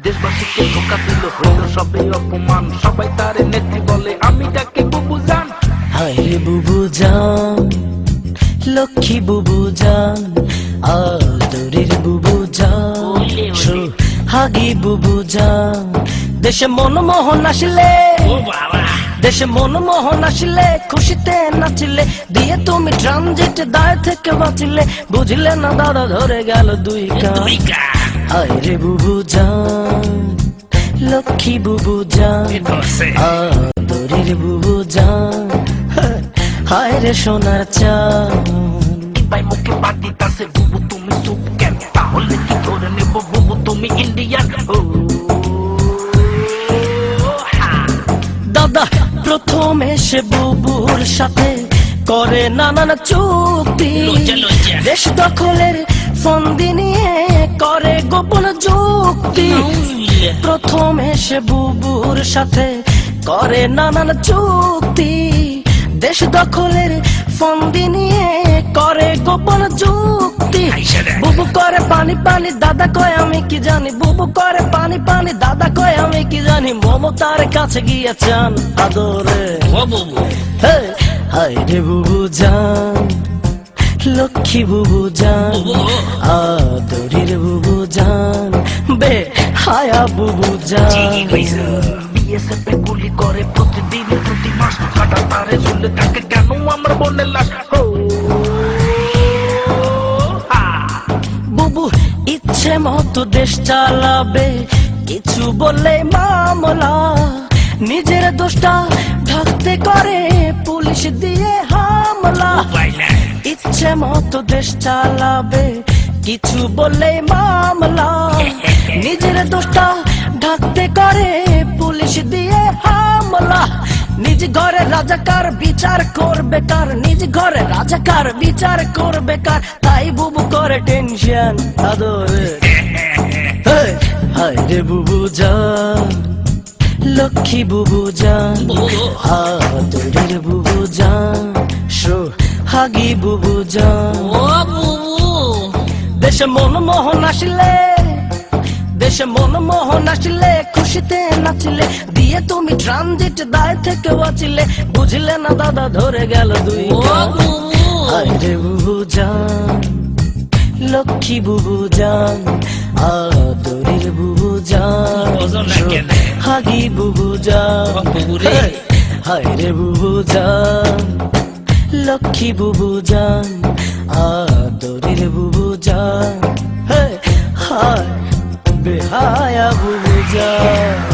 দেশবাসীকে ধোঁকা দিল, হইল সবে অপমান, সবাই তারে নেত্রী বলে, আমি ডাকে বুবু জান। হায় রে বুবু জান, লক্ষ্মী বুবু জান, আদরের বুবু জান, সোহাগী বুবু জান। দেশে মনমোহন আসলে, দেশে মনমোহন আসলে, খুশিতে নাচিলে, দিয়ে তুমি ট্রানজিট দায় থেকে বাঁচিলে, বুঝলে না দাদা ধরে গেল দুই কান। হায় রে বুবু জান, লক্ষ্মী বুবু জান, আদরের বুবু জান, হায় রে সোনার চান। ভাই মুখে বাদি তাসে বুবু তুমি সুপ কেন, তাহলে কি ধরে নেব বুবু তুমি ইন্ডিয়ান। দাদা প্রথম এসে বুবুর সাথে করে নানান চুক্তি, দেশ দখলের ফন্দি নিয়ে করে গোপন যুক্তি। প্রথম এসে বুবুর সাথে করে নানান চুক্তি, দেশ দখলের ফন্দি নিয়ে করে গোপন যুক্তি। বুবু করে পানি পানি, দাদা কয় আমি কি জানি, বুবু করে পানি পানি, দাদা কয় আমি কি জানি, মমতার কাছে গিয়ে চান আদরে। হায় রে বুবু জান, লক্ষ্মী বুবু জান, আদরের বুবু জান, বে হায়া বুবু জান। বিএসএফ এ গুলি করে প্রতিদিন প্রতি মাস, কাটা তারে ঝুলে থাকে কেন আমার বোনের লাশ। বুবু ইচ্ছে মতো দেশ চালাবে, কিছু বললে মামলা, নিজের দোষটা ঢাকতে করে পুলিশ দিয়ে হামলা। ইচ্ছে মতো দেশ চালাবে, কিছু বললে মামলা, নিজের দোষটা ঢাকতে করে পুলিশ দিয়ে হামলা। নিজ ঘরে রাজাকার বিচার করবে কার, নিজ ঘরে রাজাকার বিচার করবে কার, তাই বুবু করে টেনশন আদরে। হায় রে বুবু জান, লক্ষ্মী বুবু জান, আদরের বুবু জান, সোহাগী বুবু জান। দেশে মনমোহন আসলে, দেশে মনমোহন আসলে, খুশিতে নাচিলে, দিয়ে তুমি ট্রানজিট দায় থেকে বাঁচিলে, বুঝলে না দাদা ধরে গেল দুই কান। হায় রে বুবু জান, লক্ষ্মী বুবু জান, আদরের বুবু জান, সোহাগী বুবু জান। হায় রে বুবু জান, লক্ষ্মী বুবু জান, আদরের বুবু জান, হায় বেহায়া বুবু জান।